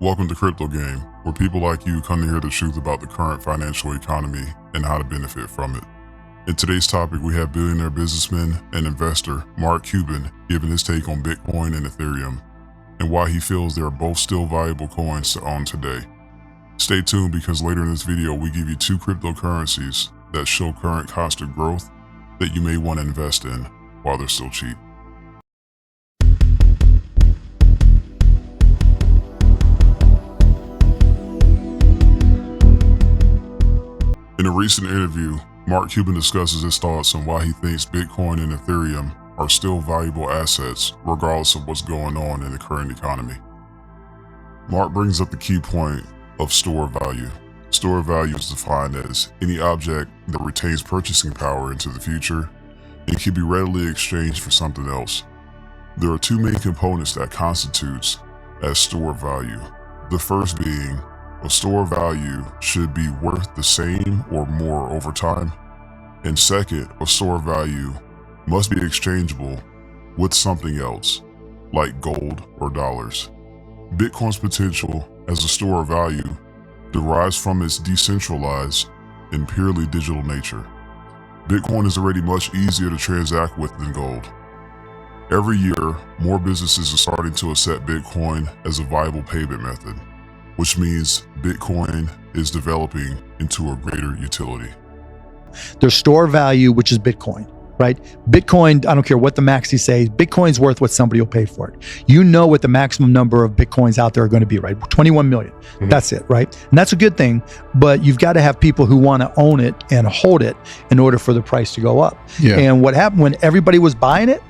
Welcome to Crypto Game, where people like you come to hear the truth about the current financial economy and how to benefit from it. In today's topic, we have billionaire businessman and investor Mark Cuban giving his take on Bitcoin and Ethereum, and why he feels they are both still valuable coins to own today. Stay tuned because later in this video, we give you two cryptocurrencies that show current constant growth that you may want to invest in while they're still cheap. In a recent interview, Mark Cuban discusses his thoughts on why he thinks Bitcoin and Ethereum are still valuable assets regardless of what's going on in the current economy. Mark brings up the key point of store value. Store value is defined as any object that retains purchasing power into the future and can be readily exchanged for something else. There are two main components that constitutes as store value. The first being a store value should be worth the same or more over time. And second, a store value must be exchangeable with something else, like gold or dollars. Bitcoin's potential as a store of value derives from its decentralized and purely digital nature. Bitcoin is already much easier to transact with than gold. Every year, more businesses are starting to accept Bitcoin as a viable payment method, which means Bitcoin is developing into a greater utility. There's store value, which is Bitcoin, right? Bitcoin, I don't care what the maxi says, Bitcoin's worth what somebody will pay for it. You know what the maximum number of Bitcoins out there are going to be, right? 21 million. Mm-hmm. That's it, right? And that's a good thing, but you've got to have people who want to own it and hold it in order for the price to go up. Yeah. And what happened when everybody was buying it?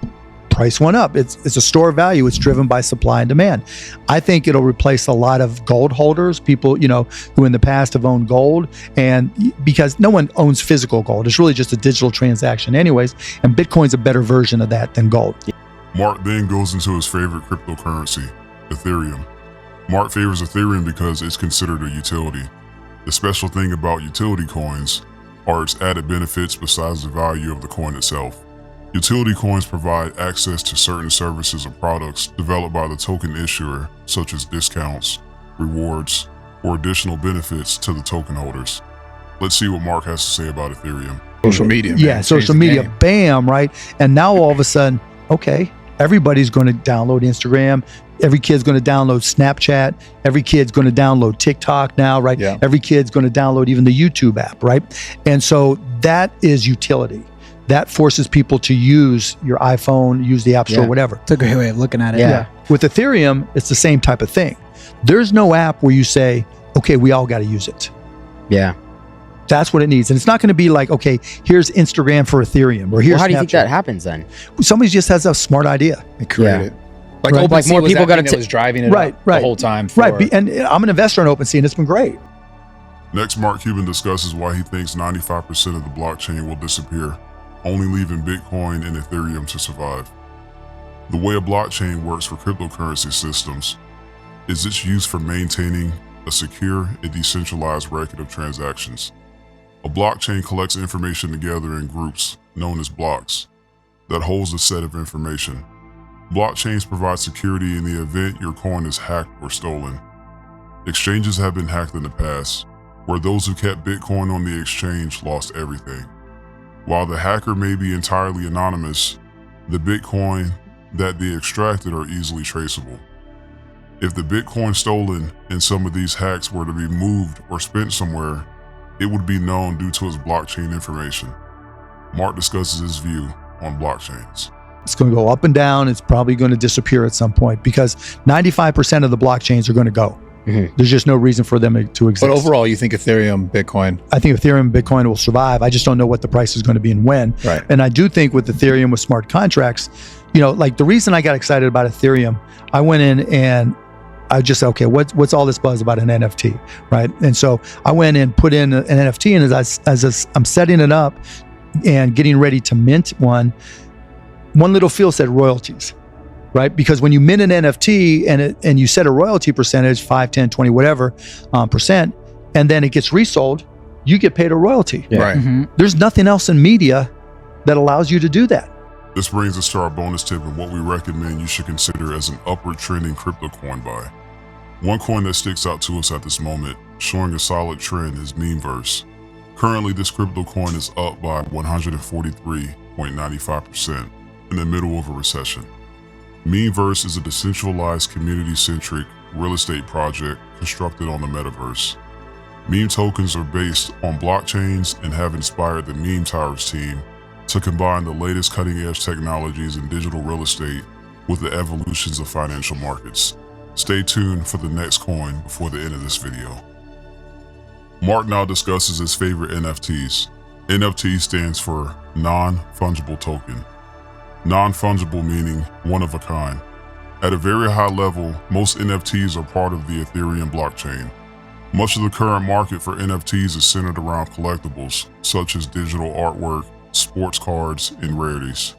Price went up. It's a store of value. It's driven by supply and demand. I think it'll replace a lot of gold holders, people, who in the past have owned gold, and because no one owns physical gold. It's really just a digital transaction anyways, and Bitcoin's a better version of that than gold. Mark then goes into his favorite cryptocurrency, Ethereum. Mark favors Ethereum because it's considered a utility. The special thing about utility coins are its added benefits besides the value of the coin itself. Utility coins provide access to certain services or products developed by the token issuer, such as discounts, rewards, or additional benefits to the token holders. Let's see what Mark has to say about Ethereum. Social media. Yeah, social media, bam, right? And now all of a sudden, okay, everybody's going to download Instagram. Every kid's going to download Snapchat. Every kid's going to download TikTok now, right? Yeah. Every kid's going to download even the YouTube app, right? And so that is utility. That forces people to use your iPhone, use the App Store, whatever. It's a great way of looking at it. Yeah. With Ethereum, it's the same type of thing. There's no app where you say, okay, we all got to use it. Yeah. That's what it needs. And it's not going to be like, okay, here's Instagram for Ethereum, or here's how do you Snapchat. think that happens then? Somebody just has a smart idea. They create it. Like, right. OpenSea more people got to was driving it up the whole time. Right. And I'm an investor in OpenSea, and it's been great. Next, Mark Cuban discusses why he thinks 95% of the blockchain will disappear, only leaving Bitcoin and Ethereum to survive. The way a blockchain works for cryptocurrency systems is its use for maintaining a secure and decentralized record of transactions. A blockchain collects information together in groups, known as blocks, that holds a set of information. Blockchains provide security in the event your coin is hacked or stolen. Exchanges have been hacked in the past, where those who kept Bitcoin on the exchange lost everything. While the hacker may be entirely anonymous, the Bitcoin that they extracted are easily traceable. If the Bitcoin stolen in some of these hacks were to be moved or spent somewhere, it would be known due to its blockchain information. Mark discusses his view on blockchains. It's going to go up and down. It's probably going to disappear at some point because 95% of the blockchains are going to go. Mm-hmm. There's just no reason for them to exist. But overall, you think Ethereum, Bitcoin? I think Ethereum and Bitcoin will survive. I just don't know what the price is going to be and when. Right. And I do think with Ethereum, with smart contracts, like the reason I got excited about Ethereum, I went in and I just said, okay, what's all this buzz about an NFT, right? And so I went and put in an NFT, and as I'm setting it up and getting ready to mint one little field said royalties. Right? Because when you mint an NFT and you set a royalty percentage, 5, 10, 20, whatever percent, and then it gets resold, you get paid a royalty. Yeah. Right. Mm-hmm. There's nothing else in media that allows you to do that. This brings us to our bonus tip and what we recommend you should consider as an upward trending crypto coin buy. One coin that sticks out to us at this moment, showing a solid trend, is memeverse. Currently, this crypto coin is up by 143.95% in the middle of a recession. Memeverse is a decentralized, community-centric real estate project constructed on the metaverse. Meme tokens are based on blockchains and have inspired the Meme Towers team to combine the latest cutting-edge technologies in digital real estate with the evolutions of financial markets. Stay tuned for the next coin before the end of this video. Mark now discusses his favorite NFTs. NFT stands for non-fungible token. Non-fungible meaning one of a kind. At a very high level, most NFTs are part of the Ethereum blockchain. Much of the current market for NFTs is centered around collectibles, such as digital artwork, sports cards, and rarities.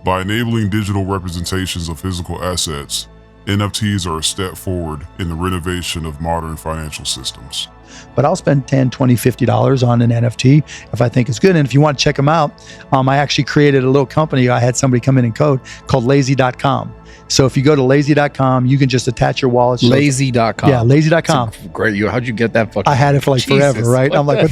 By enabling digital representations of physical assets, NFTs are a step forward in the renovation of modern financial systems. But I'll spend $10, $20, $50 on an NFT if I think it's good. And if you want to check them out, I actually created a little company. I had somebody come in and code called lazy.com. So if you go to lazy.com, you can just attach your wallet. Lazy.com. Yeah, lazy.com. Great. How'd you get that fucking? I had it for like forever, right? I'm like,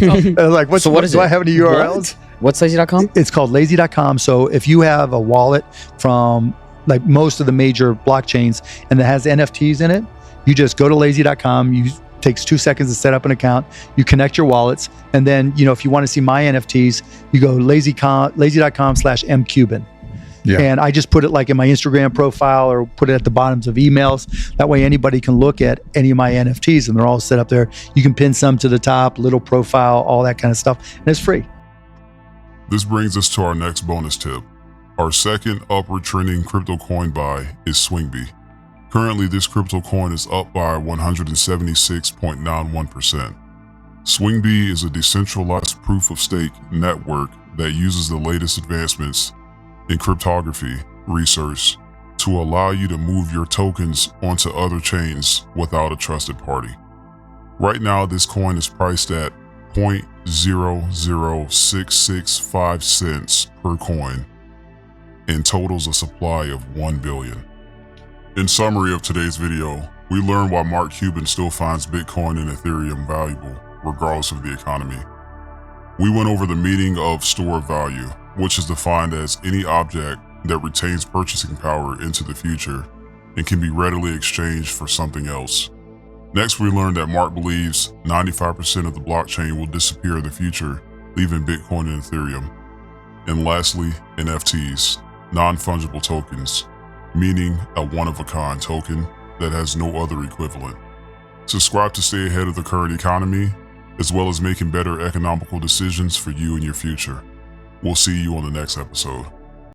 what is it? Do I have any URLs? What's lazy.com? It's called lazy.com. So if you have a wallet from like most of the major blockchains and that has NFTs in it, you just go to lazy.com. It takes 2 seconds to set up an account. You connect your wallets. And then, if you want to see my NFTs, you go lazy.com/mcuban. Yeah. And I just put it like in my Instagram profile or put it at the bottoms of emails. That way anybody can look at any of my NFTs and they're all set up there. You can pin some to the top, little profile, all that kind of stuff. And it's free. This brings us to our next bonus tip. Our second upward trending crypto coin buy is Swingby. Currently, this crypto coin is up by 176.91%. Swingby is a decentralized proof of stake network that uses the latest advancements in cryptography research to allow you to move your tokens onto other chains without a trusted party. Right now, this coin is priced at 0.00665 cents per coin and totals a supply of 1 billion. In summary of today's video, we learned why Mark Cuban still finds Bitcoin and Ethereum valuable, regardless of the economy. We went over the meaning of store of value, which is defined as any object that retains purchasing power into the future and can be readily exchanged for something else. Next, we learned that Mark believes 95% of the blockchain will disappear in the future, leaving Bitcoin and Ethereum. And lastly, NFTs, non-fungible tokens, meaning a one-of-a-kind token that has no other equivalent. Subscribe to stay ahead of the current economy, as well as making better economical decisions for you and your future. We'll see you on the next episode.